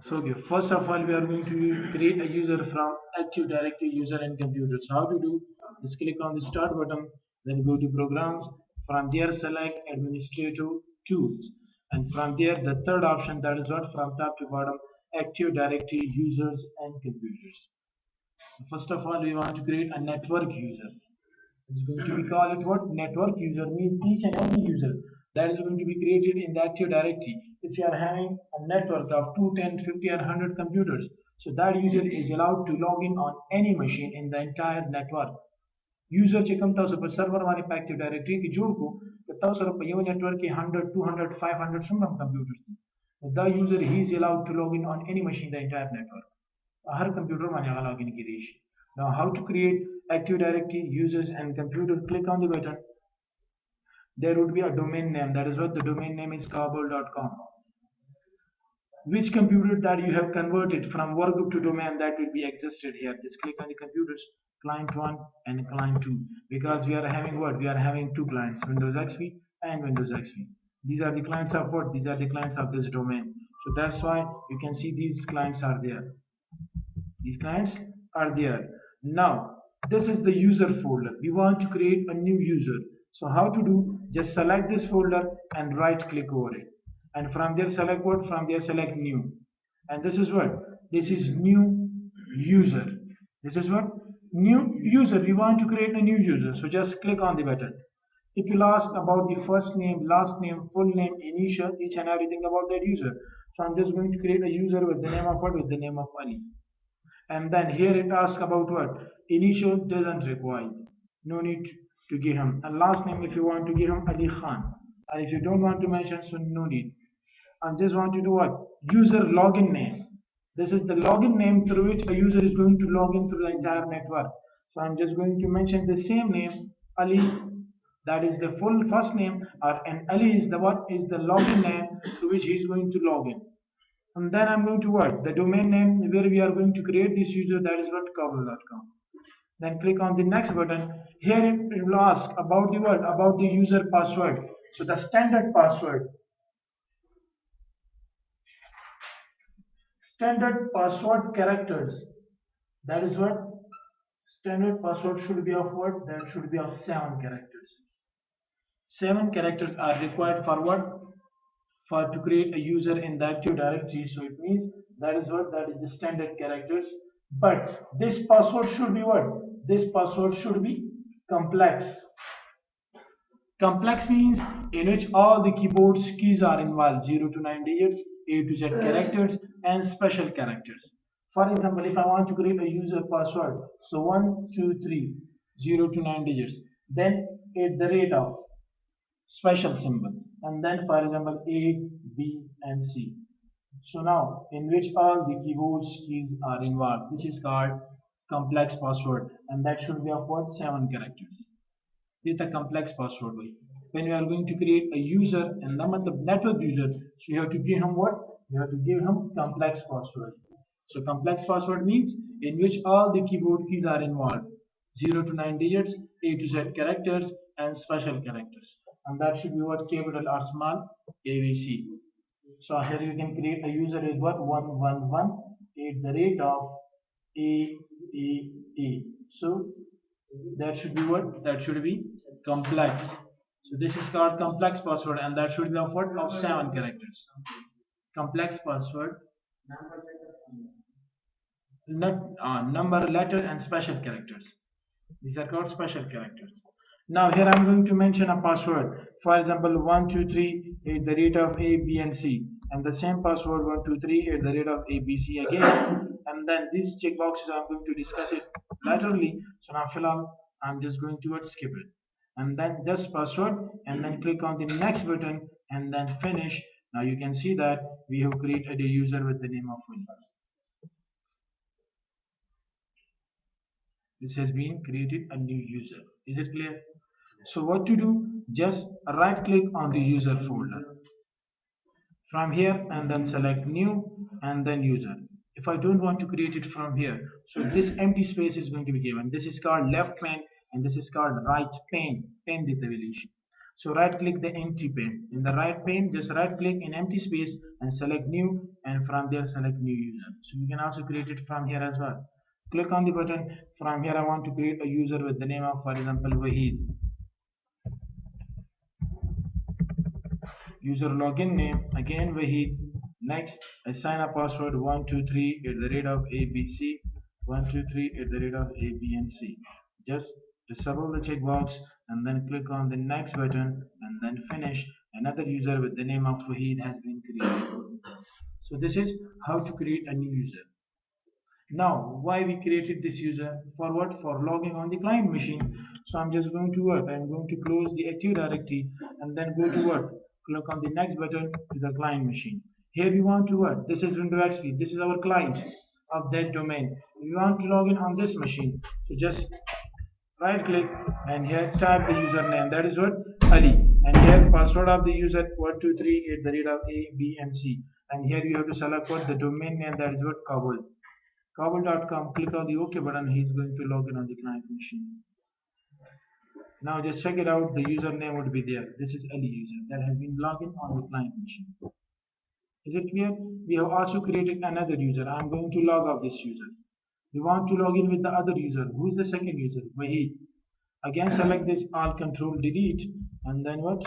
So okay, first of all, we are going to create a user from Active Directory user and computer. So how to do? Just click on the start button, then go to programs. From there, select administrative tools, and from there, the third option, that is what, from top to bottom, Active Directory users and computers. First of all, we want to create a network user. It's going to be called it what? Network user means each and every user that is going to be created in the Active Directory. If you are having a network of 2, 10, 50 or 100 computers, so that user is allowed to log in on any machine in the entire network. User चे कम ताऊ पर server वाले पे Active Directory की जोड़ को ताऊ sir पर ये network के 100, 200, 500 सुनना computers थी. The user he is allowed to log in on any machine in the entire network. Her computer में आने login की रेश. Now how to create Active Directory users and computer? Click on the button. There would be a domain name. That is what the domain name is kabul.com. Which computer that you have converted from workgroup to domain, that will be existed here. Just click on the computers, client 1 and client 2, because we are having what? We are having two clients, Windows XP and Windows XP. These are the clients of what? These are the clients of this domain. So that's why you can see these clients are there. These clients are there. Now, this is the user folder. We want to create a new user. So how to do? Just select this folder and right click over it. And from there select what? From there select new. And this is what? This is new user. This is what? New user. We want to create a new user. So just click on the button. It will ask about the first name, last name, full name, initial, each and everything about that user. So I'm just going to create a user with the name of what? With the name of Ali. And then here it asks about what? Initial doesn't require. No need to give him. And last name, if you want to give him Ali Khan. And if you don't want to mention, so no need. And just want to do what? User login name. This is the login name through which a user is going to log in through the entire network. So I'm just going to mention the same name, Ali. That is the full first name, and Ali is the what? Is the login name through which he is going to log in. And then I'm going to what? The domain name where we are going to create this user, that is what? Kabul.com. Then click on the next button. Here it will ask about the what? About the user password. So the standard password. Standard password characters. That is what? Standard password should be of what? That should be of 7 characters. 7 characters are required for what? For to create a user in the Active Directory. So it means that is what? That is the standard characters. But this password should be what? This password should be complex. Complex means in which all the keyboard keys are involved, 0 to 9 digits, A to Z characters, and special characters. For example, if I want to create a user password, so 1, 2, 3, 0 to 9 digits, then at the rate of special symbol, and then for example A, B, and C. So now in which all the keyboard keys are involved. This is called complex password, and that should be of what? 7 characters. With a complex password way. When we are going to create a user and the network user, so you have to give him what? You have to give him complex password. So complex password means in which all the keyboard keys are involved. 0 to 9 digits, A to Z characters, and special characters. And that should be what? Capital or small ABC. So here you can create a user with what? 111 at the rate of A. So that should be what? That should be complex. So this is called complex password, and that should be of what? Of 7 characters. Complex password, number, letter, and special characters. These are called special characters. Now here I'm going to mention a password. For example, 1, 2, 3 at the rate of A, B, and C, and the same password 1, 2, 3 at the rate of A, B, C again. And then these checkboxes I'm going to discuss it laterally. So now I'm just going to skip it, and then just password, and then click on the next button, and then finish. Now you can see that we have created a user with the name of Windows. This has been created a new user. Is it clear? So what to do? Just right click on the user folder from here, and then select new, and then user. If I don't want to create it from here, so this empty space is going to be given. This is called left pane, and this is called right pane. Pane देते हुए So right click the empty pane. In the right pane, just right click in empty space and select new, and from there select new user. So you can also create it from here as well. Click on the button. From here I want to create a user with the name of, for example, Wahid. User login name again Wahid. Next, assign a password 123 at the rate of ABC, 123 at the rate of A, B, and C. Just disable the checkbox and then click on the next button and then finish. Another user with the name of Wahid has been created. So this is how to create a new user. Now, why we created this user? For what? For logging on the client machine. So I'm just going to what? I'm going to close the Active Directory and then go to what? Click on the next button to the client machine. Here we want to what? This is Windows XP. This is our client of that domain. We want to log in on this machine. So just right click and here type the username. That is what? Ali. And here password of the user 123 at the rate of A, B, and C. And here you have to select what? The domain name. That is what? Kabul. Kabul.com, click on the OK button. He's going to log in on the client machine. Now just check it out. The username would be there. This is Ali user that has been logged in on the client machine. Is it clear? We have also created another user. I'm going to log off this user. We want to log in with the other user. Who is the second user? Wahid. Again select this Alt Control Delete and then what?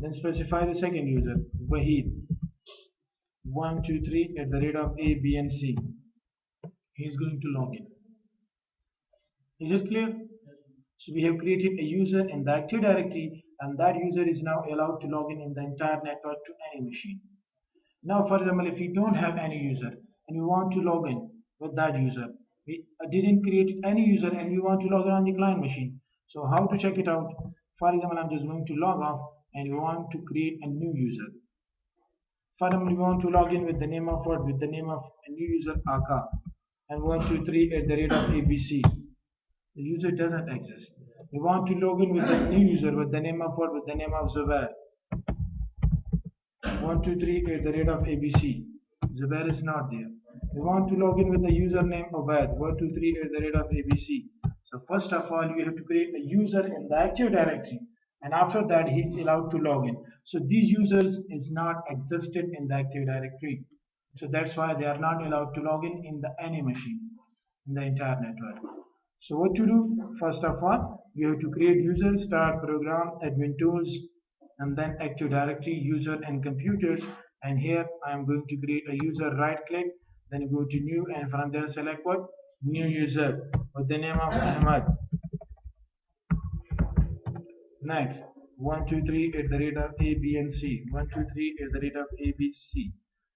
Then specify the second user. Wahid. 123 at the rate of A, B, and C. He is going to log in. Is it clear? So we have created a user in the Active Directory and that user is now allowed to log in the entire network to any machine. Now for example, if we don't have any user and we want to log in with that user, we didn't create any user and we want to log in on the client machine. So how to check it out? For example, I'm just going to log off and we want to create a new user. For example, we want to log in with the name of what? With the name of a new user Aka and 123 at the rate of ABC. The user doesn't exist. We want to log in with a new user with the name of what? With the name of Zubair. 123 at the rate of ABC. Zubair is not there. We want to log in with the username Obad. 123 at the rate of ABC. So first of all, you have to create a user in the Active Directory, and after that, he is allowed to log in. So these users is not existed in the Active Directory. So that's why they are not allowed to log in the any machine in the entire network. So what to do? First of all, you have to create user, start program, admin tools, and then Active Directory, user and computers. And here I am going to create a user. Right click, then go to new, and from there select what? New user with the name of Ahmad. Next, 123 at the rate of A, B, and C. 123 at the rate of A, B, C.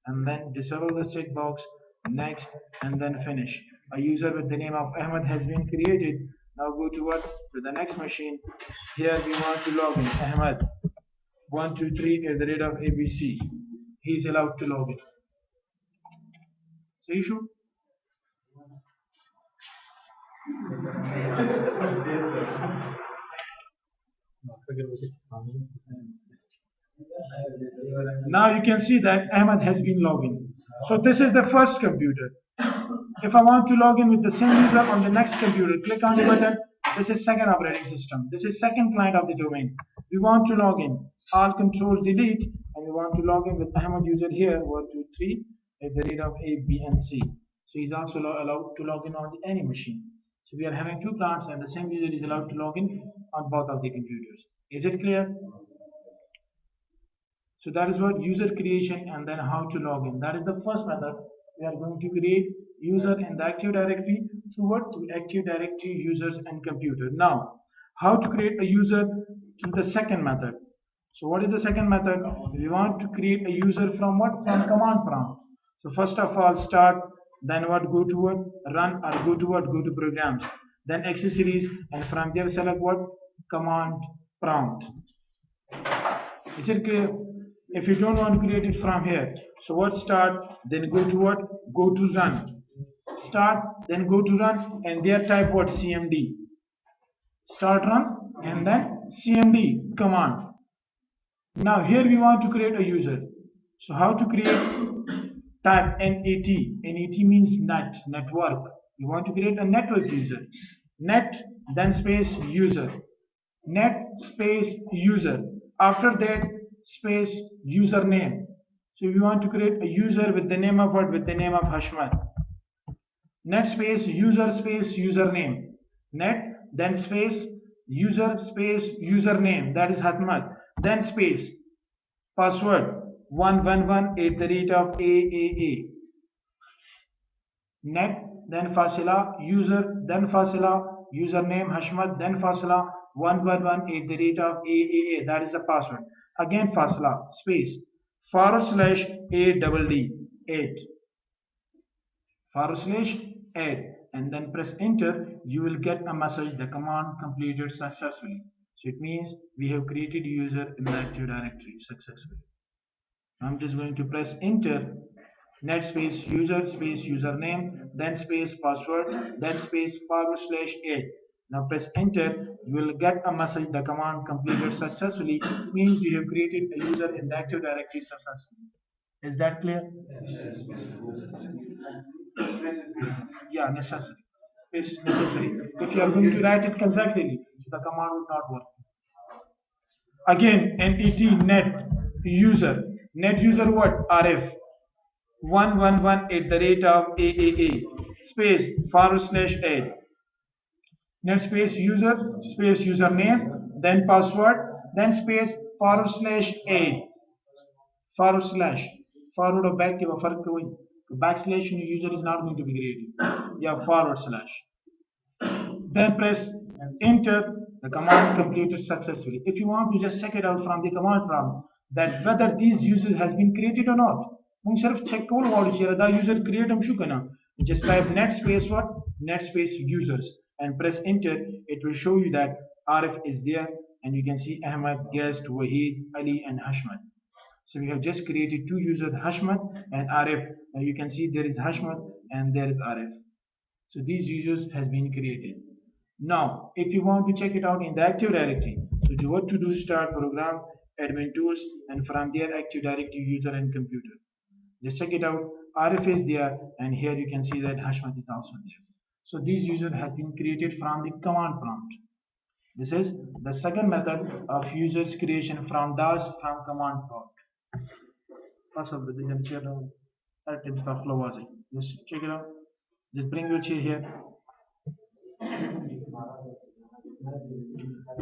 And then disable the checkbox. Next, and then finish. A user with the name of Ahmad has been created. Now go to what? To the next machine. Here we want to log in. Ahmad 123 at the rate of ABC. He is allowed to log in. So you should. Now you can see that Ahmad has been logged in. So this is the first computer. If I want to log in with the same user on the next computer, click on the button. This is second operating system. This is second client of the domain. We want to log in. Alt Control Delete, and we want to log in with Ahmad user here 123 at the rate of A, B, and C. So he's also allowed to log in on any machine. So we are having two clients, and the same user is allowed to log in on both of the computers. Is it clear? So that is what user creation and then how to log in. That is the first method. We are going to create user in the Active Directory through what? Through Active Directory, users, and computer. Now, how to create a user through the second method. So what is the second method? We want to create a user from what? From command prompt. So first of all, start, then what? Go to what? Run, or go to what? Go to programs. Then accessories, and from there select what? Command prompt. Is it clear? If you don't want to create it from here, so what? Start, then go to what? Go to run. Start, then go to run, and there type what? CMD. Start run, and then CMD command. Now here we want to create a user. So how to create? Type NAT. NAT means net, network. We want to create a network user. Net, then space user. Net space user. After that, space username. So we want to create a user with the name of what? With the name of Hashmat. Net space user space username. Net, then space user space username, that is Hashmat. Then space password 111 at the rate of AAA. Net, then fasila user, then fasila username Hashmat, then fasila 111 at the rate of AAA, that is the password. Again fasila space /A double D 8 /add, and then press enter. You will get a message, the command completed successfully. So it means we have created user in the Active Directory successfully. I'm just going to press enter. Net space user space username, then space password, then space /add. Now press enter. You will get a message, the command completed successfully. It means we have created a user in the Active Directory successfully. Is that clear? Yeah, necessary. Space is necessary. If you are going to write it consecutively, the command would not work. Again, net user. Net user what? RF 111 at the rate of AAA space /add. Net space user space username, then password, then space /add. Forward or back के फर्क वही backslash user is not going to be created. Yeah, // then press enter. The command completed successfully. If you want to just check it out from the command prompt that whether these users has been created or not, check the user create just type net space what? Net space users and press enter. It will show you that RF is there, and you can see Ahmad, Guest, Wahid, Ali, and Hashmat. So we have just created two users, Hashmat and RF. Now you can see there is Hashmat and there is RF. So these users has been created. Now, if you want to check it out in the Active Directory, so what to do? Start program, admin tools, and from there Active Directory user and computer. Just check it out. RF is there, and here you can see that Hashmat is also there. So these users have been created from the command prompt. This is the second method of users creation from DOS from command prompt. Just check it out. Just bring your chair here.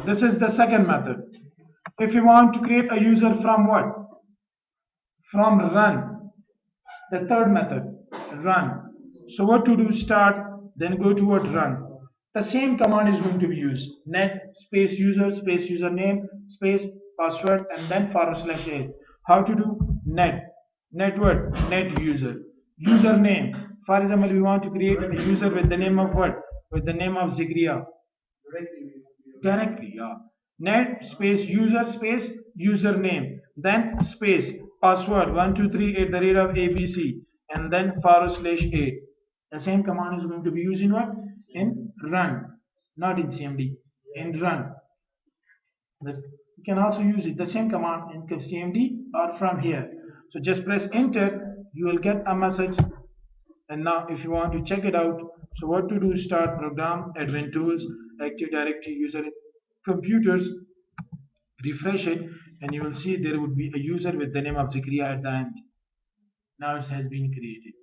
This is the second method. If you want to create a user from what? From run. The third method, run. So what to do? Start, then go to what? Run. The same command is going to be used. Net space user space username space password and then /add. How to do? Net. Net what? Net user. Username. For example, we want to create a user with the name of what? With the name of Zigria. Directly, yeah. Net space user space username, then space password 123 at the rate of ABC, and then /8. The same command is going to be used in what? In run, not in CMD. In run. You can also use it, the same command in CMD or from here. So just press enter. You will get a message. And now if you want to check it out, so what to do? Start program, admin tools, Active Directory user computers, refresh it, and you will see there would be a user with the name of Zikriya at the end. Now it has been created.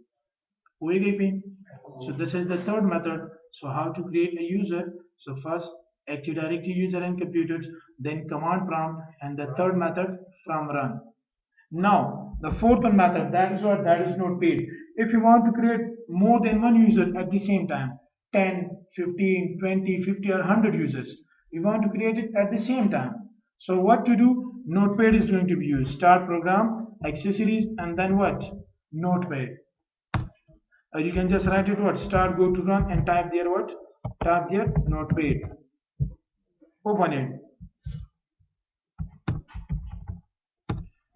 So this is the third method. So how to create a user? So first Active Directory user and computers, then command prompt, and the third method from run. Now the fourth method, that is what? That is notepad. If you want to create more than one user at the same time, 10, 15, 20, 50 or 100 users, we want to create it at the same time. So what to do? Notepad is going to be used. Start program, accessories, and then what? Notepad. You can just write it what? Start, go to run, and type there what? Type there notepad. Open it.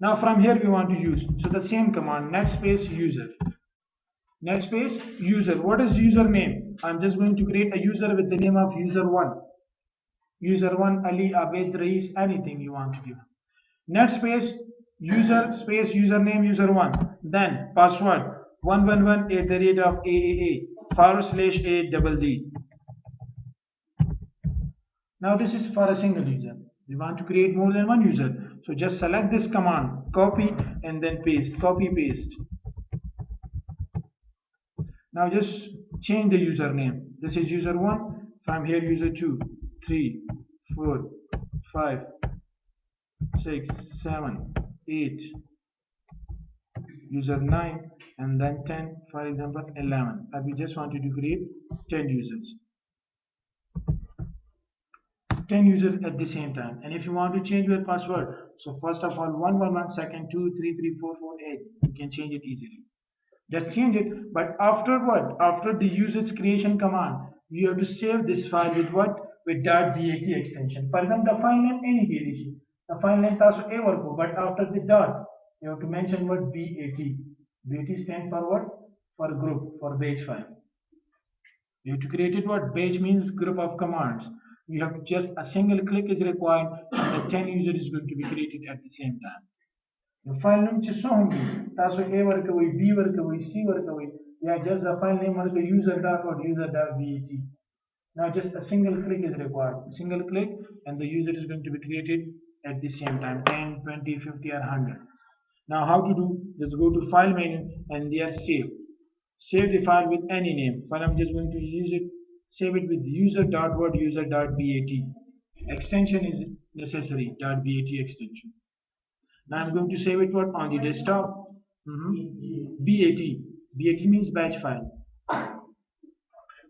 Now from here we want to use, so the same command, net space user. Net space user. What is username? I'm just going to create a user with the name of user1. User1, Ali, Abed, Rais, anything you want to give. Net space user space username user1. Then password 111 at the rate of AAA /8 double D. Now this is for a single user. We want to create more than one user. So just select this command, copy and then paste, copy, paste. Now just change the username. This is user 1, from here user 2, 3, 4, 5, 6, 7, 8, user 9, and then 10, for example 11. But we just wanted to create 10 users. 10 users at the same time. And if you want to change your password, so first of all 111 second 2 3 3 4 4 8, you can change it easily. Just change it, but after what? After the usage creation command, you have to save this file with what? With .bat extension. For example, the file name any variation. The file name also ever go, but after the dot, you have to mention what BAT. BAT stands for what? For group, for batch file. You have to create it what? Batch means group of commands. You have just a single click is required, and the 10 user is going to be created at the same time. The file name is so hungry. That's why A work away, B work away, C work away. Yeah, just the file name work user.bat. Now just a single click is required. A single click and the user is going to be created at the same time. 10, 20, 50 or 100. Now how to do? Just go to file menu and there save. Save the file with any name. But I'm just going to use it. Save it with user.word user.bat. Extension is necessary. .bat extension. Now I'm going to save it what on the desktop. BAT. BAT means batch file.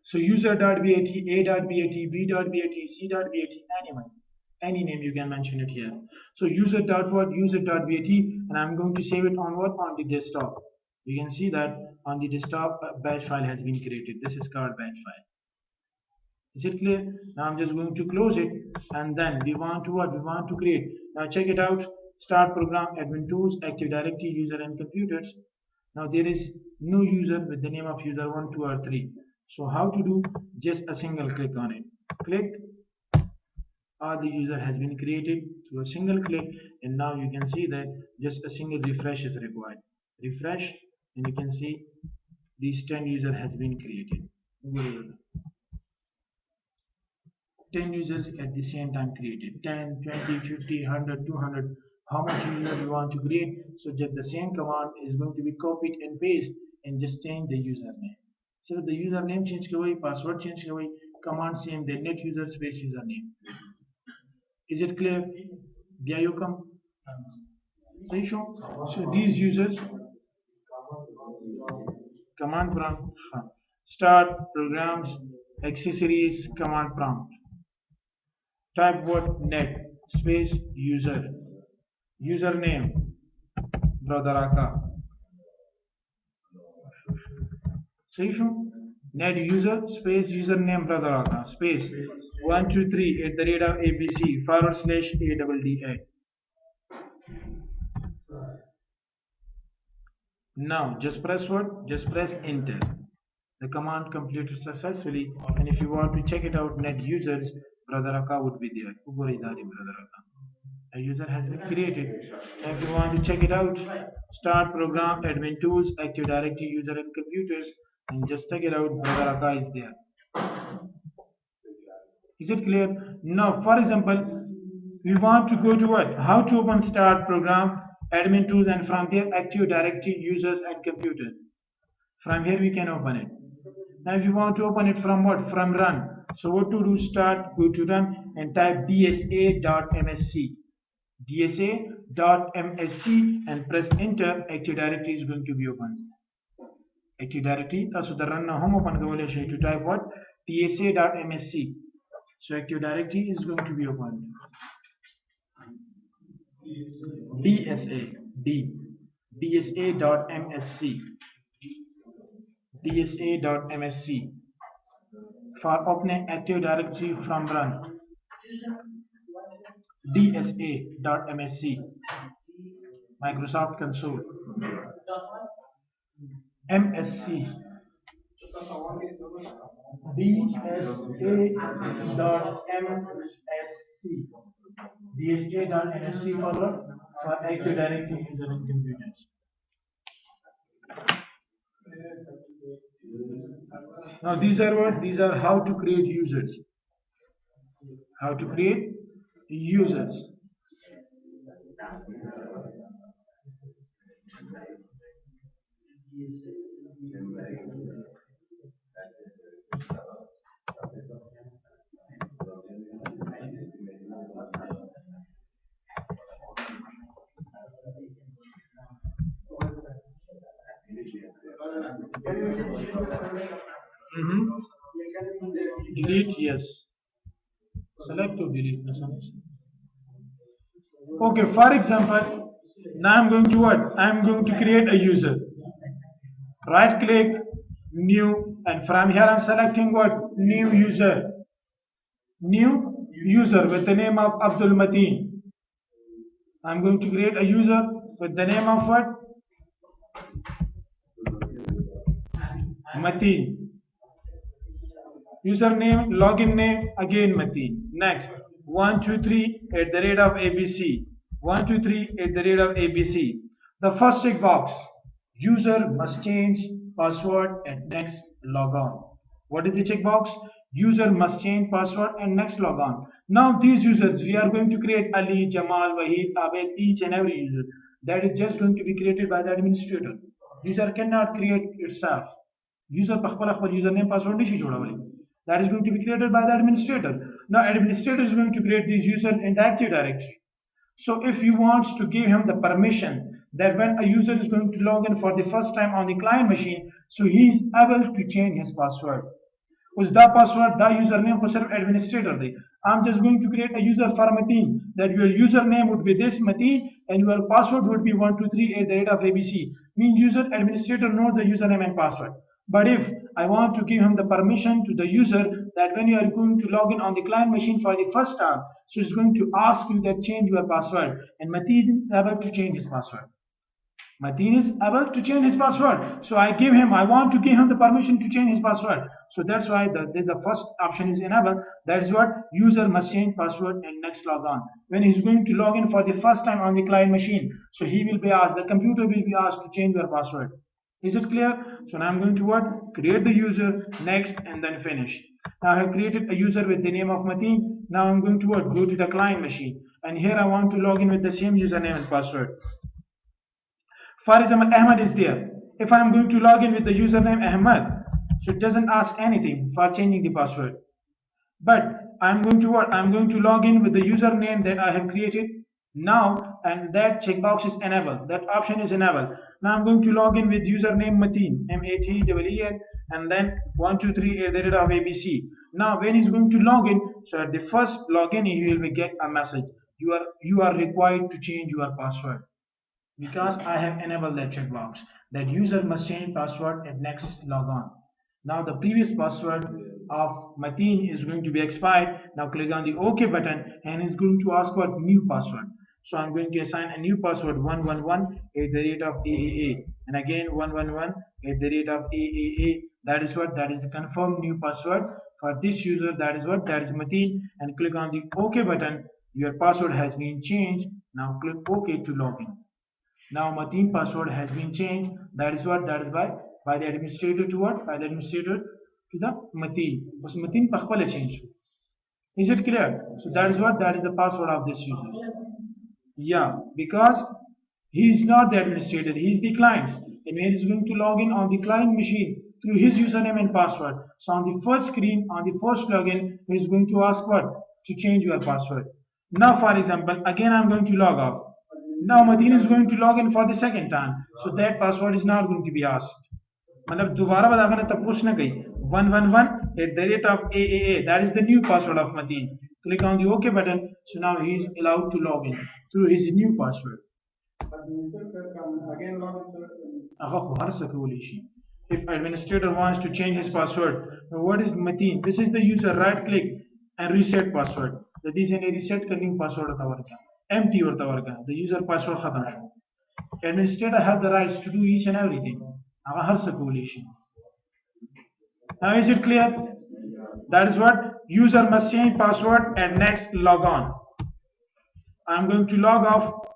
So user.bat, a.bat, b.bat, c.bat, anyone. Any name you can mention it here. So user.what, user.bat, and I'm going to save it on what? On the desktop. You can see that on the desktop batch file has been created. This is called batch file. Is it clear? Now I'm just going to close it, and then we want to what? We want to create. Now check it out. Start program, admin tools, Active Directory, user and computers. Now there is no user with the name of user 1, 2 or 3. So how to do? Just a single click on it. Click. All the user has been created through a single click, and now you can see that just a single refresh is required. Refresh, and you can see these 10 user has been created. 10 users at the same time created. 10, 20, 50, 100, 200. How much user you want to create? So just the same command is going to be copied and pasted, and just change the username. So the username change ke away, password change ke away, command same, then net user space username. Is it clear? There you come. So these users, command prompt, start programs, accessories, command prompt. Type what? Net space user, username brother Aka. सही show net user space username brother Aka space 123@abc/a. Now just press what? Just press enter. The command completed successfully, and if you want to check it out, net users brother Aka would be there. Brother Aka. A user has been created. And if you want to check it out, start program, admin tools, Active Directory, user and computers, and just check it out. Brother Aka is there. Is it clear? Now, for example, we want to go to what? How to open start program, admin tools, and from there Active Directory, users and computers. From here we can open it. Now, if you want to open it from what? From run. So what to do? Start, go to run, and type dsa.msc. dsa.msc and press enter. Active Directory is going to be opened. Active Directory, so the run home open to type what? dsa.msc. So Active Directory is going to be opened. dsa.msc. dsa.msc for opening Active Directory from run. dsa.msc Microsoft Console. MSC dsa.msc for Active Directory user and computers. Now these are what? These are how to create users. How to create users. Mhm. Delete, yes. Select to delete. Okay, for example, now I'm going to what? I'm going to create a user. Right click, new, and from here I'm selecting what? New user. New user with the name of Abdul Mateen. I'm going to create a user with the name of what? Mateen. Username, login name, again Mateen. Next, 123 at the rate of ABC. 123 at the rate of ABC. The first checkbox, user must change password and next log on. What is the checkbox? User must change password and next log on. Now these users, we are going to create Ali, Jamal, Wahid, Abed, each and every user. That is just going to be created by the administrator. User cannot create itself. User username password nishi jodavali. That is going to be created by the administrator. Now administrator is going to create these users in the Active Directory. So if you want to give him the permission that when a user is going to log in for the first time on the client machine, so he is able to change his password. उसका password the username को सिर्फ administrator they. I'm just going to create a user for Mateen that your username would be this Mateen and your password would be 123 at the rate of ABC. Means user administrator knows the username and password. But if I want to give him the permission to the user that when you are going to log in on the client machine for the first time, so it's going to ask you that change your password, and Mateen is able to change his password. Mateen is able to change his password. So I want to give him the permission to change his password. So that's why the first option is enabled. That is what user must change password and next log on. When he's going to log in for the first time on the client machine, so he will be asked, the computer will be asked to change your password. Is it clear? So now I'm going to what? Create the user, next, and then finish. Now I have created a user with the name of Mateen. Now I'm going to what? Go to the client machine. And here I want to log in with the same username and password. For example, Ahmad is there. If I am going to log in with the username Ahmad, so it doesn't ask anything for changing the password. But I'm going to what? I'm going to log in with the username that I have created now, and that checkbox is enabled. That option is enabled. Now I'm going to log in with username Mateen, M-A-T-E-E-N, and then 123 at the rate of ABC. Now when he's going to log in, so at the first login he will get a message. You are required to change your password. Because I have enabled that checkbox that user must change password at next log on. Now the previous password of Mateen is going to be expired. Now click on the OK button and it's going to ask for new password. So I'm going to assign a new password 111 at the rate of AAA, and again 111 at the rate of AAA. That is what? That is the confirmed new password for this user. That is what? That is Mateen, and click on the OK button. Your password has been changed. Now click OK to log in. Now Mateen password has been changed. That is what? That is by the administrator to what? By the administrator to the Mateen. Was Mateen pakhwala change. Is it clear? So that is what? That is the password of this user. Yeah, because he is not the administrator, he is the client. And when he is going to log in on the client machine through his username and password. So on the first screen, on the first login, he is going to ask what? To change your password. Now for example, again I am going to log off. Now Mateen is going to log in for the second time. So that password is not going to be asked. मतलब दोबारा बताना तब कुछ ना गई 111 at the rate of AAA. That is the new password of Mateen. Click on the OK button. So now he is allowed to log in through his new password. If administrator wants to change his password, what is Mateen? This is the user. Right click and reset password. That is a reset करने password होता है empty होता है the user password खत्म है. Administrator have the rights to do each and everything. Now is it clear? That is what user must change password and next log on. I'm going to log off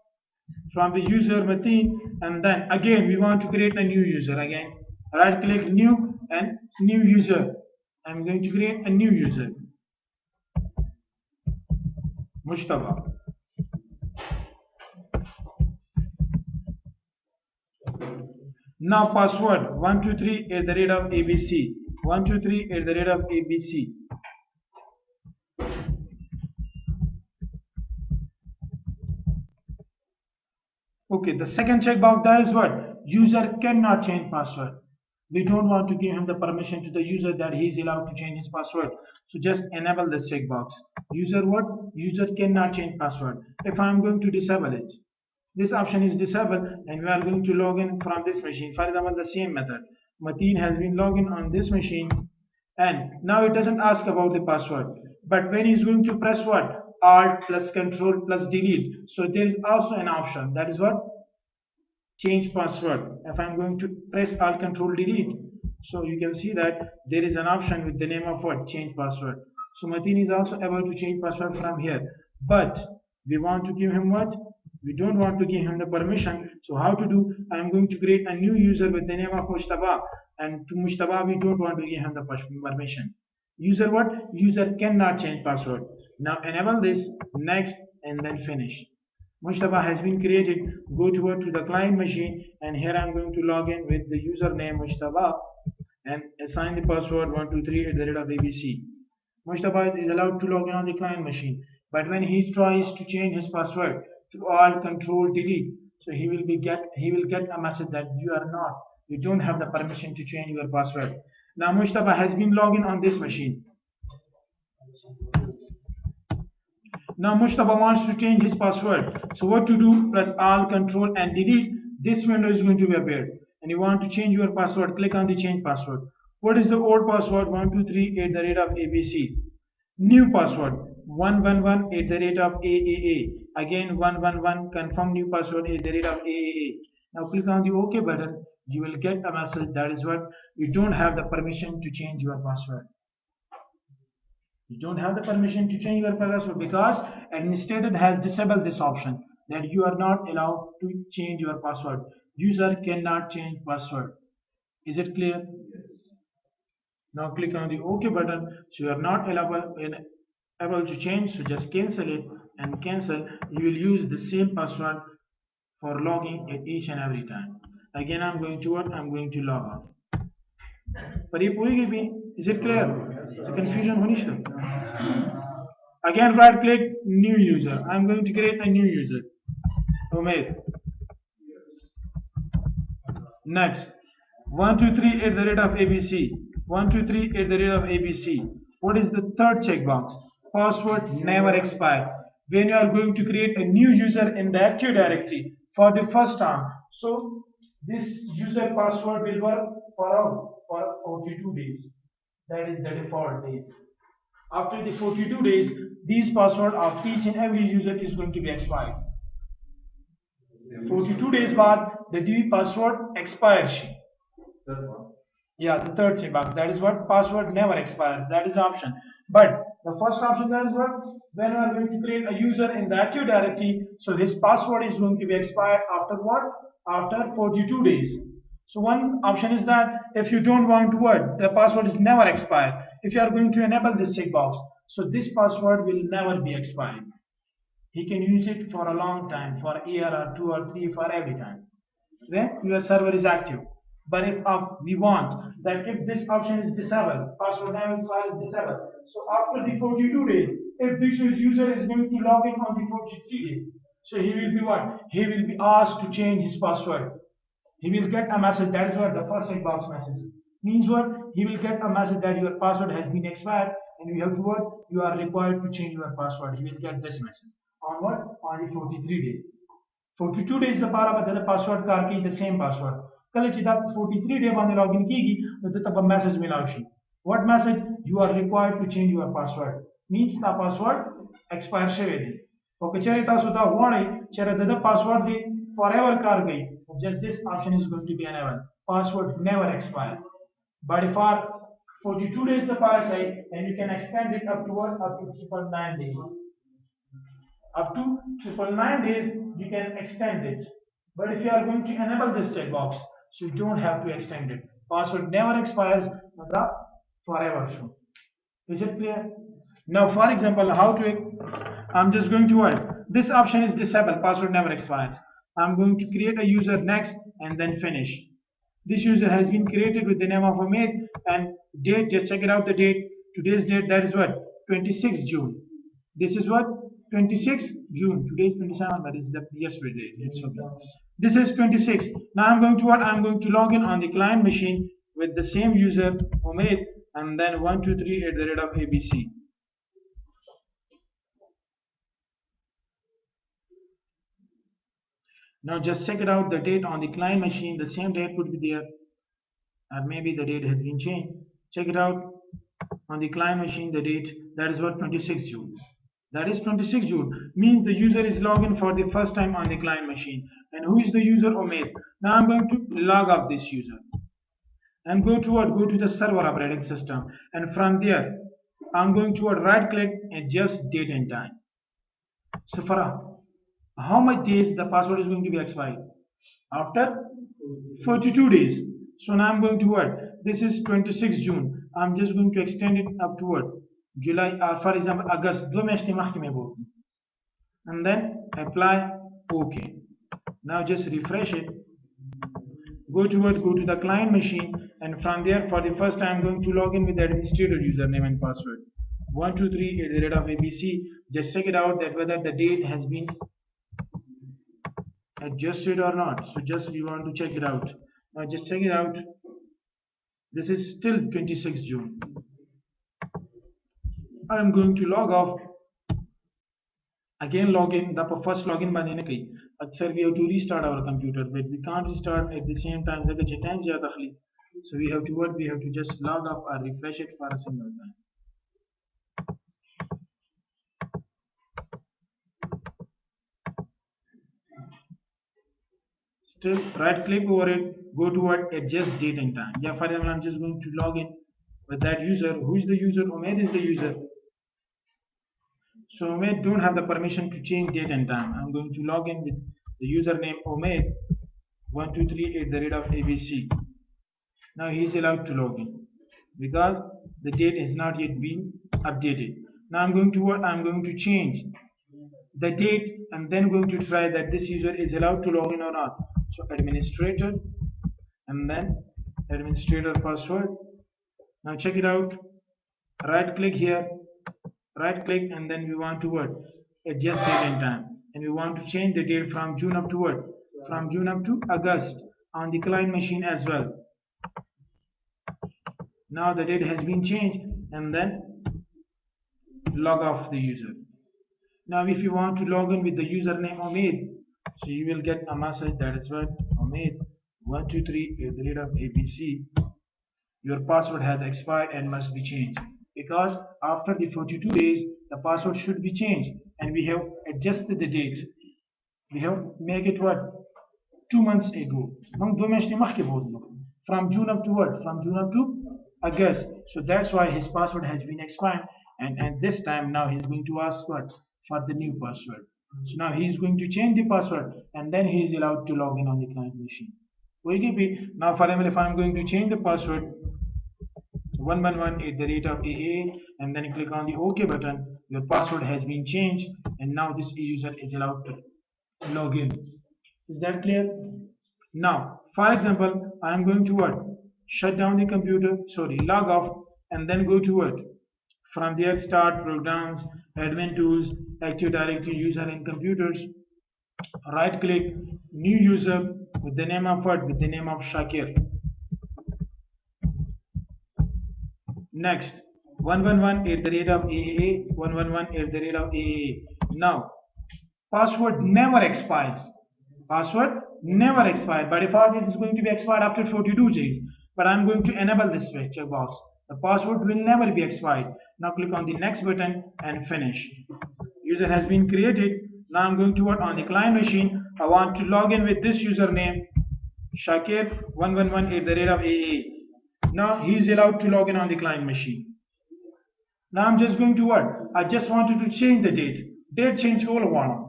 from the user Mateen, and then again we want to create a new user. Again right click new and new user. I'm going to create a new user. Mushtaba. Now password 123 at the rate of ABC. 123 at the rate of ABC. Okay, the second checkbox, that is what? User cannot change password. We don't want to give him the permission to the user that he is allowed to change his password. So just enable this checkbox. User what? User cannot change password. If I am going to disable it, this option is disabled and we are going to log in from this machine. For example, the same method. Mateen has been logged in on this machine and now it doesn't ask about the password. But when he's going to press what? Alt plus control plus delete. So there is also an option, that is what? Change password. If I'm going to press alt control delete, so you can see that there is an option with the name of what? Change password. So Mateen is also able to change password from here. But we want to give him what? We don't want to give him the permission. So how to do? I'm going to create a new user with the name of Mushtaba. And to Mushtaba, we don't want to give him the permission. User what? User cannot change password. Now enable this, next, and then finish. Mushtaba has been created. Go to the client machine, and here I'm going to log in with the username Mushtaba and assign the password 123 at the rate of ABC. Mushtaba is allowed to log in on the client machine, but when he tries to change his password to alt control delete, so he will get a message that you don't have the permission to change your password. Now Mushtaba has been logged in on this machine. Now Mushtaba wants to change his password. So what to do? Press Alt, Control and Delete. This window is going to be appeared. And you want to change your password, click on the change password. What is the old password? 123 at the rate of ABC. New password 111 at the rate of AAA. Again 111, confirm new password at the rate of AAA. Now click on the OK button. You will get a message, that is what? You don't have the permission to change your password. You don't have the permission to change your password because administrator has disabled this option that you are not allowed to change your password. User cannot change password. Is it clear? Now click on the OK button. So you are not able to change. So just cancel it and cancel. You will use the same password for logging at each and every time. Again, I'm going to what? I'm going to log out. Is it clear? The confusion finished. Again, right click, new user. I'm going to create a new user. Umaid. Next, 123 at the rate of ABC. 123 at the rate of ABC. What is the third checkbox? Password never expire. When you are going to create a new user in the Active Directory for the first time, so this user password will work for 42 days. That is the default days. After the 42 days, these password of each and every user is going to be expired. 42 days बाद the password expires. Yeah, the third checkbox, that is what? Password never expires. That is the option. But the first option, that is what? When we are going to create a user in the Active Directory, so his password is going to be expired after what? After 42 days. So one option is that if you don't want to what? The password is never expired. If you are going to enable this checkbox, so this password will never be expired. He can use it for a long time, for a year or 2 or 3, for every time. Then your server is active. But if we want that if this option is disabled, password never expires is disabled. So after the 42 days, if this user is going to log in on the 43 days, so he will be what? He will be asked to change his password. He will get a message, that is what the first checkbox message means. What? He will get a message that your password has been expired and you have to what? You are required to change your password. He will get this message on what? On the 43 days. 42 days the password karki the same password. कल चिदा 43 day बाद login कीगी तो तब message मिलावशी. What message? You are required to change your password. Means the password expire शेवे दी. Okay चले तासु ता वाणे चले the password दी forever कार गई. Just this option is going to be enabled. Password never expire. But if our 42 days the power side, then you can extend it up to what? Up to 999 days. Up to 999 days, you can extend it. But if you are going to enable this checkbox, so you don't have to extend it. Password never expires, forever. Is it clear? Now, for example, how to I'm just going to what? This option is disabled, password never expires. I'm going to create a user next and then finish. This user has been created with the name of Omid and date, just check it out the date. Today's date, that is what? 26th June. This is what? 26th June. Today is 27, that is the yesterday. It's okay. This is 26. Now I'm going to what? I'm going to log in on the client machine with the same user, Omid, and then 123 at the rate of ABC. Now just check it out the date on the client machine, the same date could be there, or maybe the date has been changed. Check it out on the client machine, the date, that is what? 26 June. That is 26 June, means the user is logged in for the first time on the client machine. And who is the user? Omid. Now I'm going to log off this user and go to what? Go to the server operating system, and from there I'm going to what? Right click and just date and time. So for how much days the password is going to be expired? After 42 days. So now I'm going to what? This is 26 June. I'm just going to extend it up to what? July, or for example August. And then apply OK. Now just refresh it. Go to what? Go to the client machine, and from there for the first time I'm going to log in with the administrator username and password. 123 at the rate of ABC. Just check it out that whether the date has been adjusted or not. So just we want to check it out. Now just check it out. This is still 26 June. I am going to log off. Again log in. The first login by the Aksar we have to restart our computer, but we can't restart at the same time. So we have to what? We have to just log off or refresh it for a single time. Still right click over it, go to what? Adjust date and time. Yeah, for example I'm just going to log in with that user. Who is the user? Omid is the user. So Omid don't have the permission to change date and time. I'm going to log in with the username Omid 123 at the rate of ABC. Now he is allowed to log in because the date has not yet been updated. Now I'm going to what? I'm going to change the date and then going to try that this user is allowed to log in or not. So administrator and then administrator password. Now check it out. Right click here, right click, and then we want to what? Adjust date and time, and we want to change the date from June up to what? From June up to August on the client machine as well. Now the date has been changed, and then log off the user. Now if you want to log in with the username Omid, so you will get a message that is what? Omid 123 at the rate of ABC. Your password has expired and must be changed, because after the 42 days the password should be changed, and we have adjusted the date. We have make it what? 2 months ago. From June up to what? From June up to August. So that's why his password has been expired, and this time now he's going to ask what? For the new password. So now he is going to change the password, and then he is allowed to log in on the client machine. Now for example, if I'm going to change the password 111 at the rate of AA, and then click on the OK button, your password has been changed, and now this user is allowed to log in. Is that clear? Now for example, I am going to what? Shut down the computer, log off, and then go to what? From there start programs, admin tools, Active Directory, user and computers. Right click, new user with the name of what? With the name of Shakir. Next 111 at the rate of AAA, 111 at the rate of AAA. Now password never expires. Password never expires. By default it is going to be expired after 42 days. But I'm going to enable this checkbox. The password will never be expired. Now click on the next button and finish. User has been created. Now I'm going to what? On the client machine, I want to log in with this username Shakir 111 at the rate of AA. Now he is allowed to log in on the client machine. Now I'm just going to what? I just wanted to change the date. Date change all one.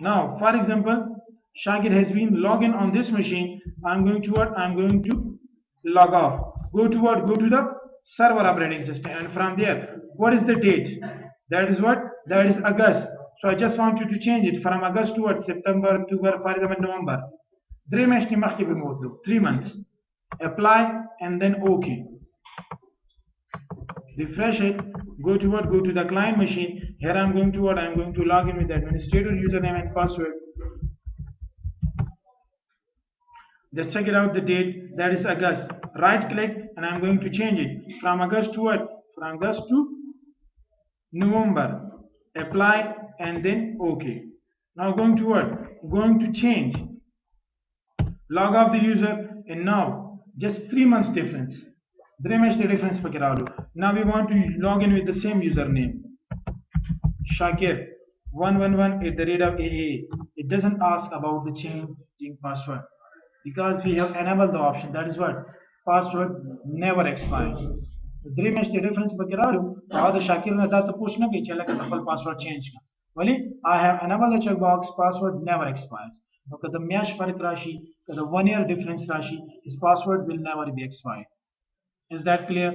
Now for example, Shakir has been logged in on this machine. I'm going to what? I'm going to log off. Go to what? Go to the server operating system, and from there, what is the date? That is what? That is August. So I just want you to change it from August to what? September, October, for example, November. 3 months. Apply and then OK. Refresh it. Go to what? Go to the client machine. Here I'm going to what? I'm going to log in with the administrator username and password. Just check it out the date, that is August. Right click and I'm going to change it from August to what? From August to November. Apply and then OK. Now going to what? Going to change. Log off the user and now just 3 months difference. 3 months difference. Now we want to log in with the same username. Shakir 111@AAA. It doesn't ask about the changing password because we have enabled the option. That is what? Password never expires. The difference the Shakir the password change. I have enabled the checkbox. Password never expires. Because the mesh farik rashi, the 1 year difference rashi, his password will never be expired. Is that clear?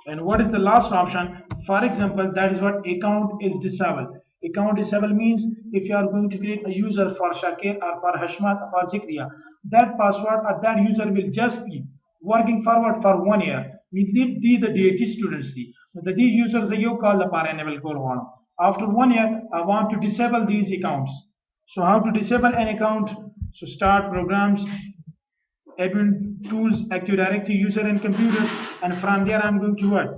And what is the last option? For example, that is what account is disabled. Account disabled means if you are going to create a user for Shakir or for Hashmat or for Zikriya, that password or that user will just be working forward for 1 year. We need the DHE students. The D users you call the enable call. After 1 year, I want to disable these accounts. So how to disable an account? So start programs, admin tools, Active Directory, user and computer, and from there I'm going to what?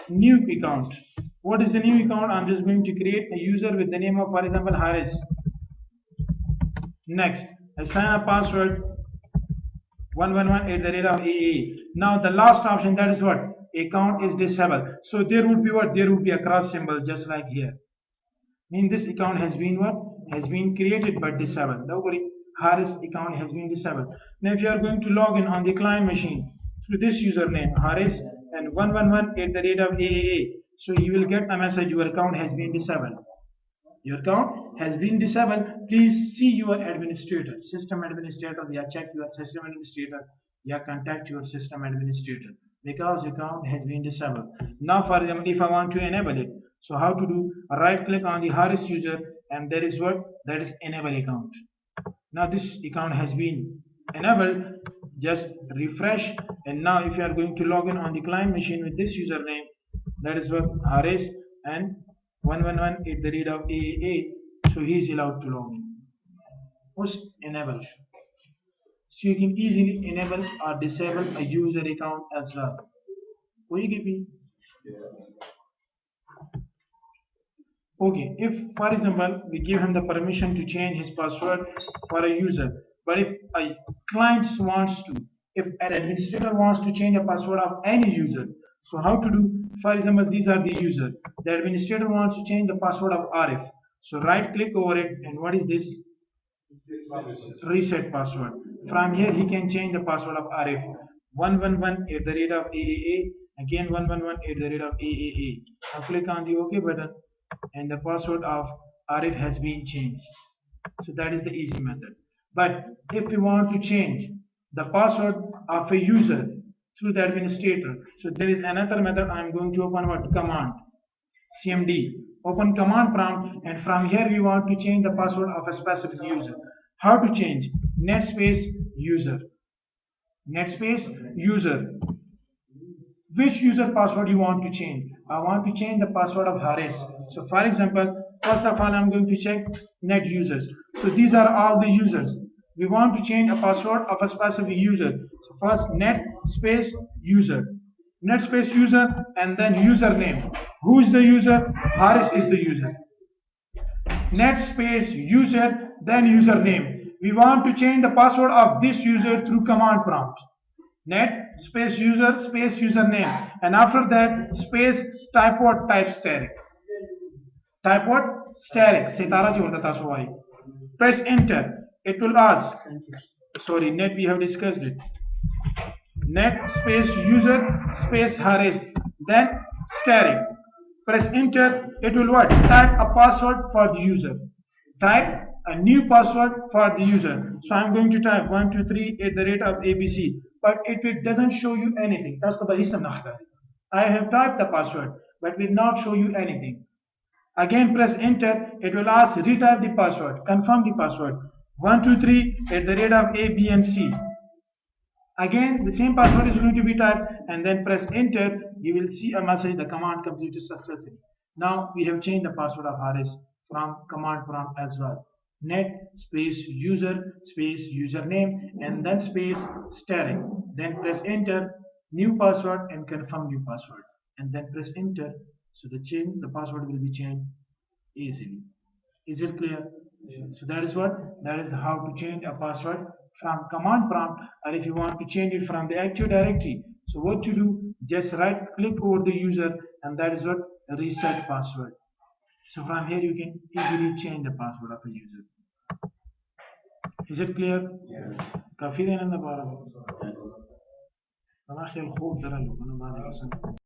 New account. What is the new account? I'm just going to create a user with the name of, for example, Haris. Next, assign a password 111@AAA. Now the last option, that is what? Account is disabled. So there would be what? There would be a cross symbol just like here. Mean this account has been what? Has been created but disabled. Don't worry. Haris account has been disabled. Now if you are going to log in on the client machine through this username Haris and 111@AAA, so you will get a message, your account has been disabled. Your account has been disabled. Please see your administrator, system administrator. Yeah, check your system administrator. Yeah, contact your system administrator because your account has been disabled. Now for example, if I want to enable it, so how to do? Right click on the Haris user and there is what? That is enable account. Now this account has been enabled. Just refresh and now if you are going to log in on the client machine with this username, that is what? Haris and 111@AAA, so he is allowed to log in. Push enable. So you can easily enable or disable a user account as well. Okay, if for example we give him the permission to change his password for a user, but if a client wants to, if an administrator wants to change a password of any user, so how to do? For example, these are the users. The administrator wants to change the password of Arif. So right click over it and what is this? Reset password. From here he can change the password of Arif. 111@AAA, again 111@AAA. Now click on the OK button and the password of Arif has been changed. So that is the easy method. But if we want to change the password of a user through the administrator, so there is another method. I'm going to open what? Command CMD. Open command prompt and from here we want to change the password of a specific user. How to change? Netspace user. Netspace user. Which user password you want to change? I want to change the password of Haris. So for example, first of all I'm going to check net users. So these are all the users. We want to change a password of a specific user. So first net space user. Net space user and then username. Who is the user? Haris is the user. Net space user then username. We want to change the password of this user through command prompt. Net space user space username and after that space type what? Type static. Type what? Static. Press enter. It will ask. Sorry, net we have discussed it. Net space user space Haris then static. Press enter. It will what? Type a password for the user. Type a new password for the user. So I'm going to type 123@ABC, but it doesn't show you anything. I have typed the password, but will not show you anything. Again press enter. It will ask retype the password, confirm the password. 123 at the rate of A, B and C. Again the same password is going to be typed and then press enter. You will see a message, the command completed successfully. Now we have changed the password of RS from command prompt as well. Net space user space username and then space sterling. Then press enter, new password and confirm new password and then press enter. So the password will be changed easily. Is it clear? So that is how to change a password from command prompt, or if you want to change it from the Active Directory. So what to do? Just right click over the user and that is what reset password. So from here you can easily change the password of a user. Is it clear? Yes. كافي ذي أنا بارا. ما خير خوب درا لو أنا ما